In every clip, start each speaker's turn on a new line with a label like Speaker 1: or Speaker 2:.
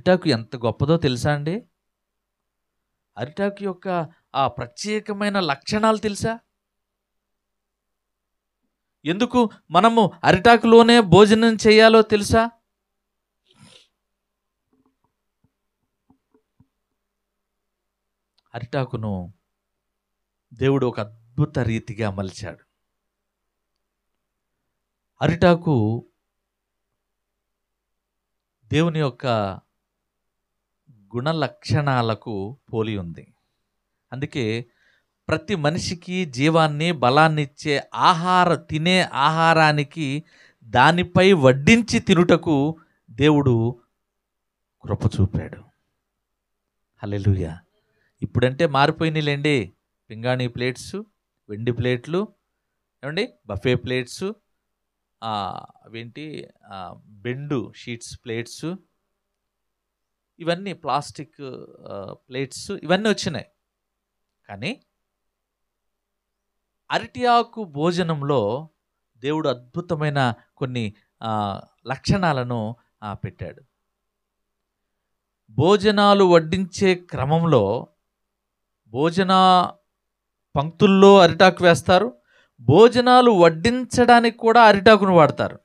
Speaker 1: అరిటాకు ఎంత గొప్పదో తెలుసా అండి? అరిటాకు యొక్క ఆ ప్రత్యేకమైన లక్షణాలు తెలుసా? ఎందుకు మనము అరిటాకులోనే భోజనం చేయాలో తెలుసా? అరిటాకును దేవుడు ఒక అద్భుత రీతిగా మలిచాడు. అరిటాకు దేవుని యొక్క గుణ లక్షణాలకు పోలి ఉంది. అందుకే ప్రతి మనిషికి జీవాన్ని బలాన్ని ఇచ్చే తినే ఆహారానికి దానిపై వడ్డించి తినుటకు దేవుడు కృప చూపాడు. హల్లెలూయా. ఇప్పుడంటే మారిపోయినాయిలేండి. పింగాణీ ప్లేట్స్, వెండి ప్లేట్లు, ఏమండి బఫే ప్లేట్స్, అవేంటి బెండు షీట్స్ ప్లేట్స్, ఇవన్నీ ప్లాస్టిక్ ప్లేట్స్ ఇవన్నీ వచ్చినాయి. కానీ అరటి ఆకు భోజనంలో దేవుడు అద్భుతమైన కొన్ని లక్షణాలను పెట్టాడు. భోజనాలు వడ్డించే క్రమంలో భోజన పంక్తుల్లో అరిటాకు వేస్తారు. భోజనాలు వడ్డించడానికి కూడా అరిటాకును వాడతారు.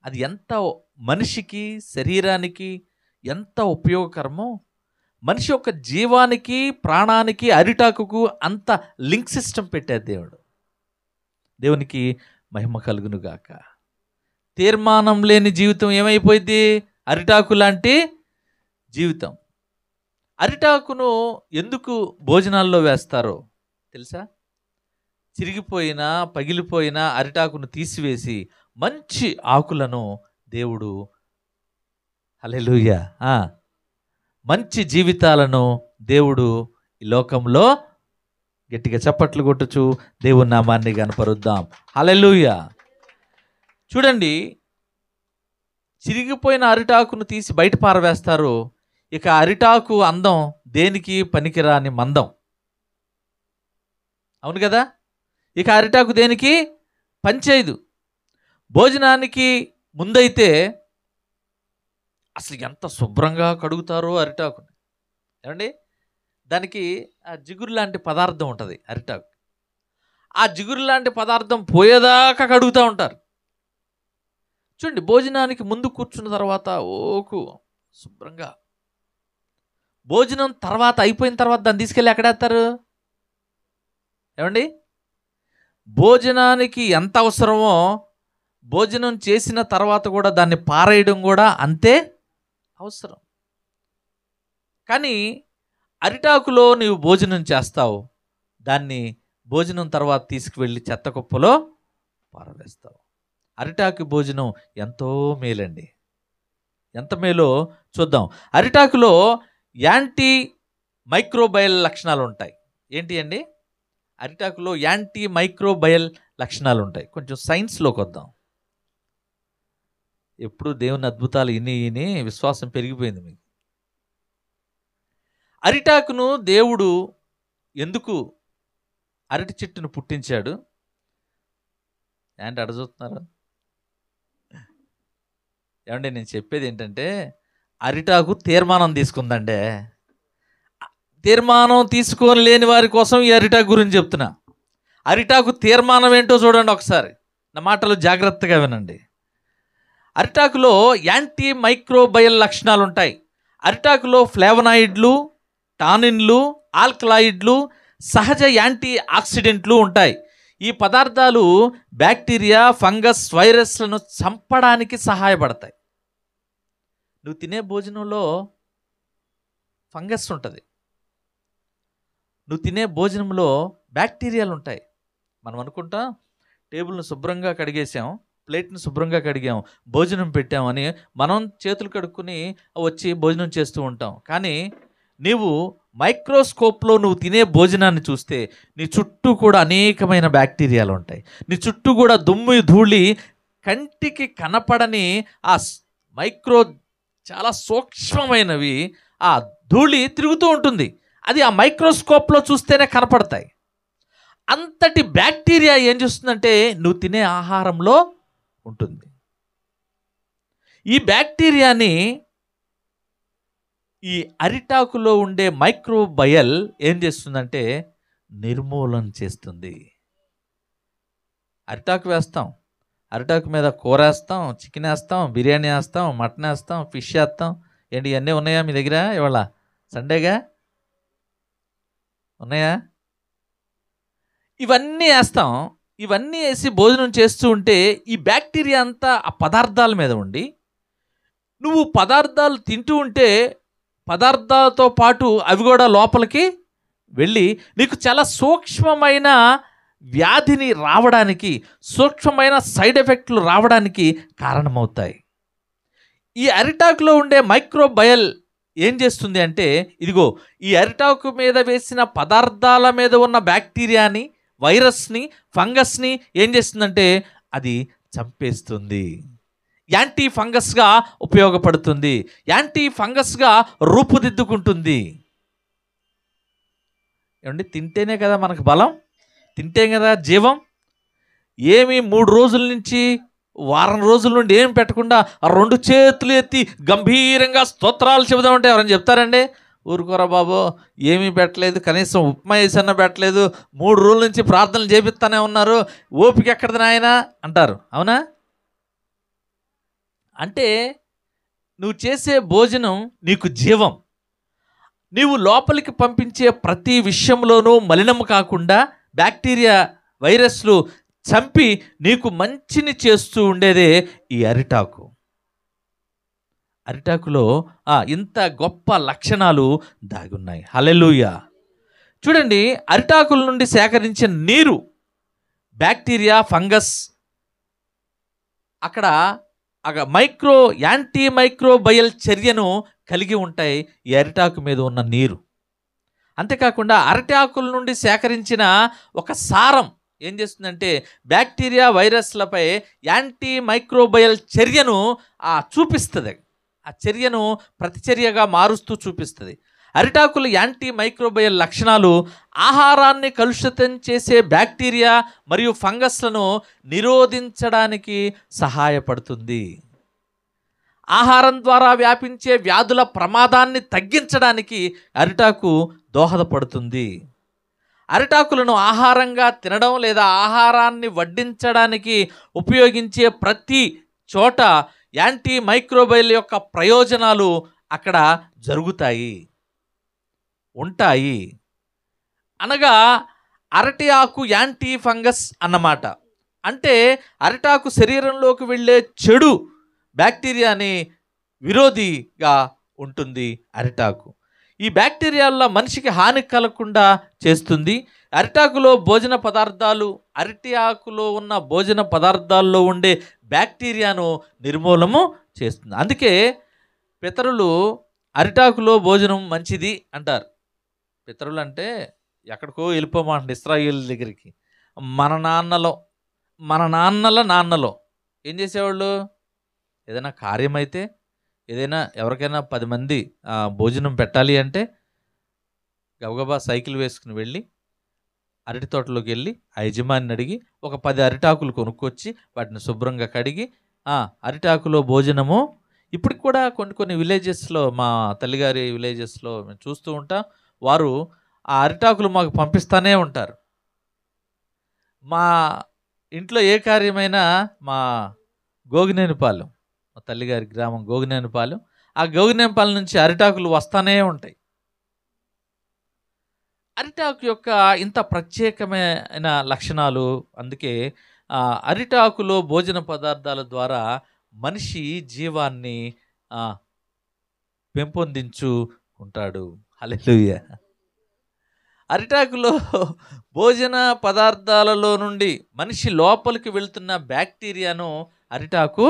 Speaker 1: అది ఎంత మనిషికి శరీరానికి ఎంత ఉపయోగకరమో, మనిషి యొక్క జీవానికి ప్రాణానికి అరిటాకుకు అంత లింక్ సిస్టమ్ పెట్టాడు దేవుడు. దేవునికి మహిమ కలుగునుగాక. తీర్మానం లేని జీవితం ఏమైపోయింది? అరిటాకు లాంటి జీవితం. అరిటాకును ఎందుకు భోజనాల్లో వేస్తారో తెలుసా? చిరిగిపోయిన పగిలిపోయిన అరిటాకును తీసివేసి మంచి ఆకులను దేవుడు, హల్లెలూయా, మంచి జీవితాలను దేవుడు ఈ లోకంలో, గట్టిగా చప్పట్లు కొట్టుచు దేవుని నామాన్ని కనపరుద్దాం. హల్లెలూయా. చూడండి, చిరిగిపోయిన అరిటాకును తీసి బయట పారవేస్తారు. ఇక అరిటాకు అందం దేనికి పనికిరాని మందం. అవును కదా? ఇక అరిటాకు దేనికి పనిచేయదు. భోజనానికి ముందైతే అసలు ఎంత శుభ్రంగా కడుగుతారో అరిటాకుని, ఏమండి? దానికి ఆ జిగురు లాంటి పదార్థం ఉంటుంది అరిటాకు. ఆ జిగురు లాంటి పదార్థం పోయేదాకా కడుగుతూ ఉంటారు. చూడండి, భోజనానికి ముందు కూర్చున్న తర్వాత ఓకు శుభ్రంగా, భోజనం తర్వాత అయిపోయిన తర్వాత దాన్ని తీసుకెళ్ళి ఎక్కడేస్తారు? ఏమండి? భోజనానికి ఎంత అవసరమో భోజనం చేసిన తర్వాత కూడా దాన్ని పారేయడం కూడా అంతే అవసరం. కానీ అరిటాకులో నీవు భోజనం చేస్తావు, దాన్ని భోజనం తర్వాత తీసుకువెళ్ళి చెత్త కుప్పలో పారవేస్తావు. అరిటాకు భోజనం ఎంతో మేలండి. ఎంత మేలో చూద్దాం. అరిటాకులో యాంటీ మైక్రోబయల్ లక్షణాలు ఉంటాయి. ఏంటి అండి? అరిటాకులో యాంటీ మైక్రోబయల్ లక్షణాలు ఉంటాయి. కొంచెం సైన్స్లోకి వద్దాం. ఎప్పుడు దేవుని అద్భుతాలు ఇని విశ్వాసం పెరిగిపోయింది మీకు. అరిటాకును దేవుడు ఎందుకు అరటి చెట్టును పుట్టించాడు? ఏంటి అడచూస్తున్నారు? ఏమంటే నేను చెప్పేది ఏంటంటే, అరిటాకు తీర్మానం తీసుకుందండే. తీర్మానం తీసుకొని లేని వారి కోసం ఈ అరిటాకు గురించి చెప్తున్నా. అరిటాకు తీర్మానం ఏంటో చూడండి ఒకసారి. నా మాటలు జాగ్రత్తగా వినండి. అరిటాకులో యాంటీ మైక్రోబయల్ లక్షణాలు ఉంటాయి. అరిటాకులో ఫ్లేవనాయిడ్లు, టానిన్లు, ఆల్కలాయిడ్లు, సహజ యాంటీ ఆక్సిడెంట్లు ఉంటాయి. ఈ పదార్థాలు బ్యాక్టీరియా, ఫంగస్, వైరస్లను చంపడానికి సహాయపడతాయి. నువ్వు తినే భోజనంలో ఫంగస్ ఉంటుంది, నువ్వు తినే భోజనంలో బ్యాక్టీరియాలు ఉంటాయి. మనం అనుకుంటాం టేబుల్ను శుభ్రంగా కడిగేసాం, ప్లేట్ను శుభ్రంగా కడిగాం, భోజనం పెట్టామని మనం చేతులు కడుక్కుని వచ్చి భోజనం చేస్తూ ఉంటాం. కానీ నీవు మైక్రోస్కోప్లో నువ్వు తినే భోజనాన్ని చూస్తే నీ చుట్టూ కూడా అనేకమైన బ్యాక్టీరియాలు ఉంటాయి. నీ చుట్టూ కూడా దుమ్ము ధూళి, కంటికి కనపడని ఆ మైక్రో, చాలా సూక్ష్మమైనవి, ఆ ధూళి తిరుగుతూ ఉంటుంది. అది ఆ మైక్రోస్కోప్లో చూస్తేనే కనపడతాయి. అంతటి బ్యాక్టీరియా ఏం చేస్తుందంటే నువ్వు తినే ఆహారంలో ఉంటుంది. ఈ బ్యాక్టీరియాని ఈ అరిటాకులో ఉండే మైక్రోబయల్ ఏం చేస్తుందంటే నిర్మూలన చేస్తుంది. అరిటాకు వేస్తాం, అరిటాకు మీద కూర వేస్తాం, చికెన్ వేస్తాం, బిర్యానీ వేస్తాం, మటన్ వేస్తాం, ఫిష్ వేస్తాం. ఏంటి ఇవన్నీ ఉన్నాయా మీ దగ్గర? ఇవాళ సండేగా ఉన్నాయా? ఇవన్నీ వేస్తాం. ఇవన్నీ వేసి భోజనం చేస్తూ ఉంటే ఈ బ్యాక్టీరియా అంతా ఆ పదార్థాల మీద ఉండి, నువ్వు పదార్థాలు తింటూ ఉంటే పదార్థాలతో పాటు అవి కూడా లోపలికి వెళ్ళి నీకు చాలా సూక్ష్మమైన వ్యాధిని రావడానికి, సూక్ష్మమైన సైడ్ ఎఫెక్ట్లు రావడానికి కారణమవుతాయి. ఈ అరిటాకులో ఉండే మైక్రోబయల్ ఏం చేస్తుంది అంటే, ఇదిగో ఈ అరిటాకు మీద వేసిన పదార్థాల మీద ఉన్న బ్యాక్టీరియాని, వైరస్ని, ఫంగస్ని ఏం చేస్తుందంటే అది చంపేస్తుంది. యాంటీ ఫంగస్గా ఉపయోగపడుతుంది, యాంటీ ఫంగస్గా రూపుదిద్దుకుంటుంది. ఏమండి, తింటేనే కదా మనకు బలం, తింటే కదా జీవం. ఏమి 3 రోజుల నుంచి, వారం రోజుల నుండి ఏం పెట్టకుండా 2 చేతులు ఎత్తి గంభీరంగా స్తోత్రాలు చెబుదామంటే ఎవరైనా చెప్తారండి? ఊరుకోరా బాబు, ఏమీ పెట్టలేదు, కనీసం ఉప్మా వేసన్నా పెట్టలేదు, 3 రోజుల నుంచి ప్రార్థనలు చేపిస్తానే ఉన్నారు, ఓపిక ఎక్కడిది నాయనా అంటారు. అవునా? అంటే నువ్వు చేసే భోజనం నీకు జీవం. నీవు లోపలికి పంపించే ప్రతి విషయంలోనూ మలినము కాకుండా బ్యాక్టీరియా, వైరస్లు చంపి నీకు మంచిని చేస్తూ ఉండేదే ఈ అరిటాకు. అరిటాకులో ఇంత గొప్ప లక్షణాలు దాగున్నాయి. హల్లెలూయా. చూడండి, అరిటాకుల నుండి సేకరించిన నీరు బ్యాక్టీరియా, ఫంగస్ అక్కడ యాంటీ మైక్రోబయల్ చర్యను కలిగి ఉంటాయి ఈ అరిటాకు మీద ఉన్న నీరు. అంతేకాకుండా అరిటాకుల నుండి సేకరించిన ఒక సారం ఏం చేస్తుందంటే బ్యాక్టీరియా, వైరస్లపై యాంటీ మైక్రోబయల్ చర్యను చూపిస్తుంది. ఆ చర్యను ప్రతిచర్యగా మారుస్తూ చూపిస్తుంది. అరిటాకుల యాంటీ మైక్రోబయల్ లక్షణాలు ఆహారాన్ని కలుషితం చేసే బ్యాక్టీరియా మరియు ఫంగస్లను నిరోధించడానికి సహాయపడుతుంది. ఆహారం ద్వారా వ్యాపించే వ్యాధుల ప్రమాదాన్ని తగ్గించడానికి అరిటాకు దోహదపడుతుంది. అరిటాకులను ఆహారంగా తినడం లేదా ఆహారాన్ని వడ్డించడానికి ఉపయోగించే ప్రతి చోట యాంటీ మైక్రోబయల్ యొక్క ప్రయోజనాలు అక్కడ జరుగుతాయి, ఉంటాయి. అనగా అరటి ఆకు యాంటీ ఫంగస్ అన్నమాట. అంటే అరిటాకు శరీరంలోకి వెళ్ళే చెడు బ్యాక్టీరియాని విరోధిగా ఉంటుంది అరిటాకు. ఈ బ్యాక్టీరియాల మనిషికి హాని కలగకుండా చేస్తుంది. అరిటాకులో భోజన పదార్థాలు, అరటి ఆకులో ఉన్న భోజన పదార్థాల్లో ఉండే బ్యాక్టీరియాను నిర్మూలము చేస్తుంది. అందుకే పితరులు అరిటాకులో భోజనం మంచిది అంటారు. పితరులు అంటే ఎక్కడికో వెళ్ళిపోమంటారు, ఇశ్రాయేలు దగ్గరికి. మన నాన్నల నాన్నలో ఏం చేసేవాళ్ళు? ఏదైనా కార్యమైతే, ఏదైనా ఎవరికైనా 10 మంది భోజనం పెట్టాలి అంటే గబగబా సైకిల్ వేసుకుని వెళ్ళి అరటి తోటలోకి వెళ్ళి ఆ యజమానిని అడిగి ఒక 10 అరిటాకులు కొనుక్కొచ్చి వాటిని శుభ్రంగా కడిగి అరిటాకులో భోజనము. ఇప్పటికి కూడా కొన్ని విలేజెస్లో, మా తల్లిగారి విలేజెస్లో మేము చూస్తూ ఉంటాం, వారు ఆ అరిటాకులు మాకు పంపిస్తూనే ఉంటారు. మా ఇంట్లో ఏ కార్యమైనా మా గోగినేనిపాలెం, మా తల్లిగారి గ్రామం గోగినేనిపాలెం, ఆ గోగినేనిపాలెం నుంచి అరిటాకులు వస్తూనే ఉంటాయి. అరిటాకు యొక్క ఇంత ప్రత్యేకమైన లక్షణాలు. అందుకే అరిటాకులో భోజన పదార్థాల ద్వారా మనిషి జీవాన్ని పెంపొందించుకుంటాడు. హల్లెలూయా. అరిటాకులో భోజన పదార్థాలలో నుండి మనిషి లోపలికి వెళ్తున్న బ్యాక్టీరియాను అరిటాకు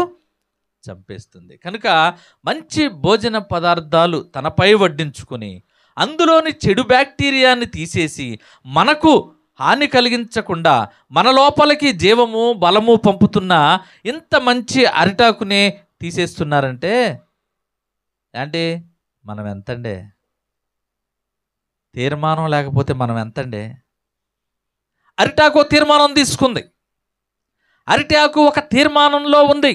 Speaker 1: చంపేస్తుంది. కనుక మంచి భోజన పదార్థాలు తనపై వడ్డించుకొని అందులోని చెడు బ్యాక్టీరియాని తీసేసి మనకు హాని కలిగించకుండా మన లోపలికి జీవము, బలము పంపుతున్న ఇంత మంచి అరిటాకునే తీసేస్తున్నారంటే అంటే మనం ఎంతండే? తీర్మానం లేకపోతే మనం ఎంతండి? అరిటాకు తీర్మానం తీసుకుంది. అరిటాకు ఒక తీర్మానంలో ఉంది.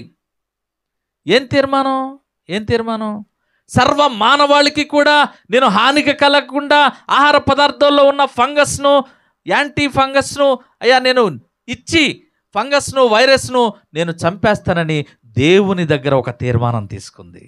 Speaker 1: ఏం తీర్మానం? సర్వ మానవాళికి కూడా నేను హానికి కలగకుండా ఆహార పదార్థాల్లో ఉన్న ఫంగస్ను, యాంటీ ఫంగస్ను అయ్యా నేను ఇచ్చి ఫంగస్ను, వైరస్ను నేను చంపేస్తానని దేవుని దగ్గర ఒక తీర్మానం తీసుకుంది.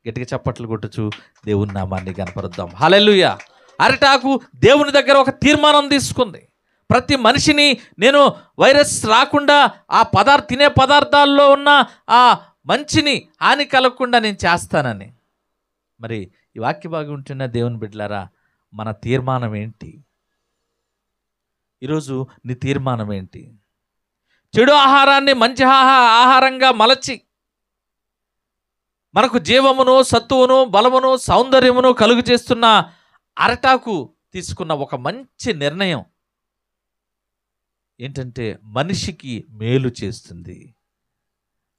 Speaker 1: గట్టిగా చప్పట్లు కొట్టుచు దేవుని నామాన్ని కనపరుద్దాం. హల్లెలూయా. అరిటాకు దేవుని దగ్గర ఒక తీర్మానం తీసుకుంది. ప్రతి మనిషిని నేను వైరస్ రాకుండా ఆ తినే పదార్థాల్లో ఉన్న ఆ మంచిని హాని కలగకుండా నేను చేస్తానని. మరి ఈ వాక్య భాగం ఉంటున్న దేవుని బిడ్డలారా, మన తీర్మానం ఏంటి? ఈరోజు నీ తీర్మానం ఏంటి? చెడు ఆహారాన్ని మంచి ఆహారంగా మలచి మనకు జీవమును, సత్తువును, బలమును, సౌందర్యమును కలుగు చేస్తున్న అరటాకు తీసుకున్న ఒక మంచి నిర్ణయం ఏంటంటే మనిషికి మేలు చేస్తుంది,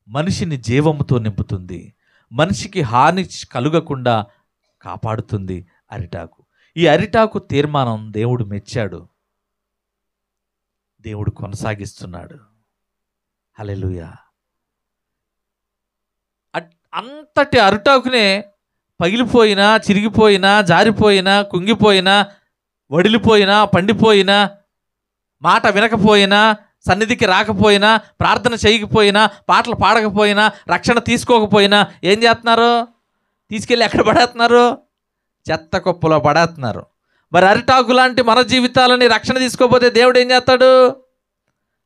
Speaker 1: మనిషిని జీవముతో నింపుతుంది, మనిషికి హాని కలుగకుండా కాపాడుతుంది అరిటాకు. ఈ అరిటాకు తీర్మానం దేవుడు మెచ్చాడు, దేవుడు కొనసాగిస్తున్నాడు. హల్లెలూయా. అంతటి అరిటాకునే పగిలిపోయినా, చిరిగిపోయినా, జారిపోయినా, కుంగిపోయినా, వడిలిపోయినా, పండిపోయినా, మాట వినకపోయినా, సన్నిధికి రాకపోయినా, ప్రార్థన చేయకపోయినా, పాటలు పాడకపోయినా, రక్షణ తీసుకోకపోయినా ఏం చేస్తున్నారు? తీసుకెళ్ళి ఎక్కడ పడేస్తున్నారు? చెత్త కుప్పలో పడేస్తున్నారు. మరి అరిటాకు లాంటి మన జీవితాలని రక్షణ తీసుకోకపోతే దేవుడు ఏం చేస్తాడు?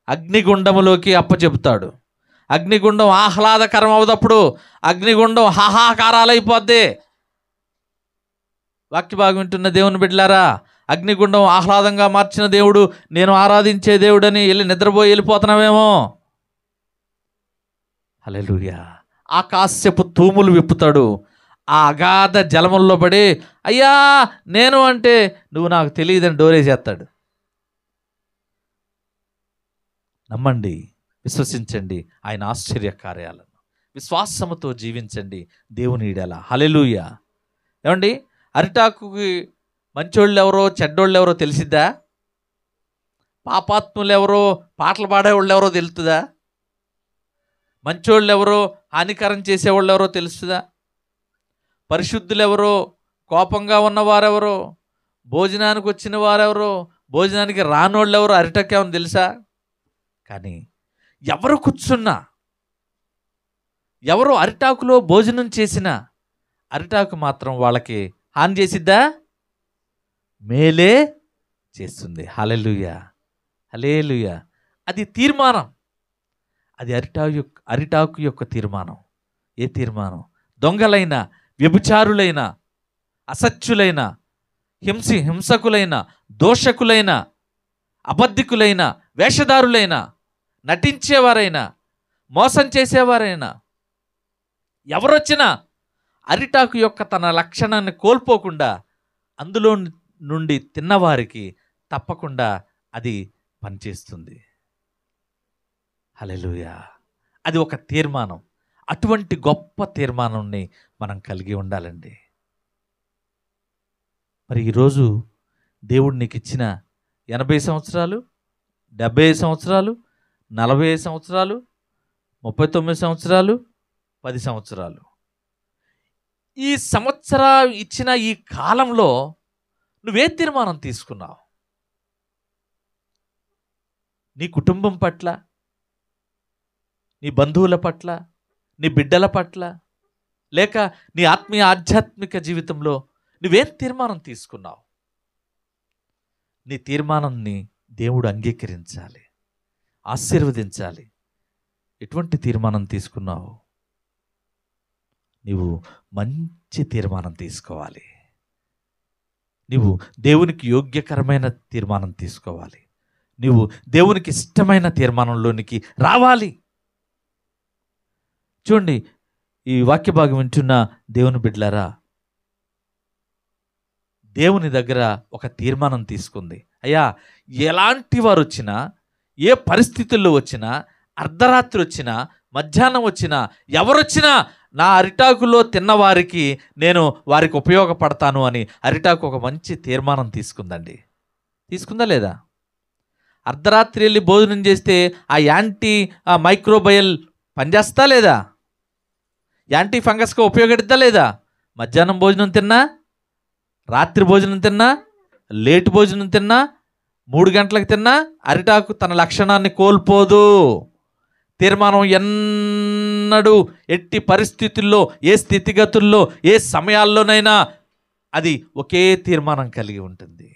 Speaker 1: అగ్నిగుండములోకి అప్పచెబుతాడు. అగ్నిగుండం ఆహ్లాదకరం అవదప్పుడు, అగ్నిగుండం హాహాకారాలైపోద్ది. వాక్యభాగం వింటున్న దేవుని బిడ్డలారా, అగ్నిగుండం ఆహ్లాదంగా మార్చిన దేవుడు, నేను ఆరాధించే దేవుడని నిద్రపోయి వెళ్ళిపోతున్నావేమో. హల్లెలూయా. ఆకాశపు తూములు విప్పుతాడు. ఆ అగాధ జలముల్లో పడి అయ్యా నేను అంటే నువ్వు నాకు తెలియదని డోరేసేస్తాడు. నమ్మండి, విశ్వసించండి ఆయన ఆశ్చర్య కార్యాలను. విశ్వాసముతో జీవించండి దేవుని ఈడల. హల్లెలూయా. ఏమండి, అరిటాకుకి మంచోళ్ళు ఎవరో చెడ్డోళ్ళు ఎవరో తెలిసిద్దా? పాపాత్ములు ఎవరో పాటలు పాడేవాళ్ళు ఎవరో తెలుస్తుందా? మంచోళ్ళు ఎవరో హానికరం చేసేవాళ్ళు ఎవరో తెలుస్తుందా? పరిశుద్ధులు ఎవరో, కోపంగా ఉన్నవారెవరో, భోజనానికి వచ్చిన వారెవరో, భోజనానికి రానోళ్ళు ఎవరో అరిటాకేమని తెలుసా? కానీ ఎవరు కూర్చున్నా, ఎవరు అరిటాకులో భోజనం చేసినా అరిటాకు మాత్రం వాళ్ళకి హాని చేసిద్దా? మేలే చేస్తుంది. హల్లెలూయా, హల్లెలూయా. అది తీర్మానం, అది అరిటాకు యొక్క తీర్మానం. ఏ తీర్మానం? దొంగలైన, వ్యభిచారులైన, అసత్యులైన, హింసకులైన, దోషకులైన, అబద్ధికులైన, వేషధారులైన, నటించేవారైనా, మోసం చేసేవారైనా ఎవరొచ్చినా అరిటాకు యొక్క తన లక్షణాన్ని కోల్పోకుండా అందులో నుండి తిన్నవారికి తప్పకుండా అది పనిచేస్తుంది. హల్లెలూయా. అది ఒక తీర్మానం. అటువంటి గొప్ప తీర్మానాన్ని మనం కలిగి ఉండాలండి. మరి ఈరోజు దేవుడు నీకు ఇచ్చిన 80 సంవత్సరాలు, 70 సంవత్సరాలు, 40 సంవత్సరాలు, 39 సంవత్సరాలు, 10 సంవత్సరాలు, ఈ సంవత్సరం ఇచ్చిన ఈ కాలంలో నువ్వే తీర్మానం తీసుకున్నావు? నీ కుటుంబం పట్ల, నీ బంధువుల పట్ల, నీ బిడ్డల పట్ల, లేక నీ ఆత్మీయ ఆధ్యాత్మిక జీవితంలో నువ్వేం తీర్మానం తీసుకున్నావు? నీ తీర్మానాన్ని దేవుడు అంగీకరించాలి, ఆశీర్వదించాలి. ఎటువంటి తీర్మానం తీసుకున్నావు? నీవు మంచి తీర్మానం తీసుకోవాలి. నీవు దేవునికి యోగ్యకరమైన తీర్మానం తీసుకోవాలి. నీవు దేవునికి ఇష్టమైన తీర్మానంలోనికి రావాలి. చూడండి, ఈ వాక్య భాగం వింటున్న దేవుని బిడ్డలారా, దేవుని దగ్గర ఒక తీర్మానం తీసుకుంది. అయ్యా, ఎలాంటి వారు వచ్చినా, ఏ పరిస్థితుల్లో వచ్చినా, అర్ధరాత్రి వచ్చినా, మధ్యాహ్నం వచ్చినా, ఎవరొచ్చినా నా అరిటాకులో తిన్నవారికి నేను వారికి ఉపయోగపడతాను అని అరిటాకు ఒక మంచి తీర్మానం తీసుకుందండి. తీసుకుందా లేదా? అర్ధరాత్రి వెళ్ళి భోజనం చేస్తే ఆ యాంటీ మైక్రోబయల్ పనిచేస్తా లేదా? యాంటీ ఫంగస్గా ఉపయోగపడుద్దా లేదా? మధ్యాహ్నం భోజనం తిన్నా, రాత్రి భోజనం తిన్నా, లేటు భోజనం తిన్నా, 3 గంటలకు తిన్నా అరిటాకు తన లక్షణాన్ని కోల్పోదు. తీర్మానం ఎన్నడూ ఎట్టి పరిస్థితుల్లో, ఏ స్థితిగతుల్లో, ఏ సమయాల్లోనైనా అది ఒకే తీర్మానం కలిగి ఉంటుంది.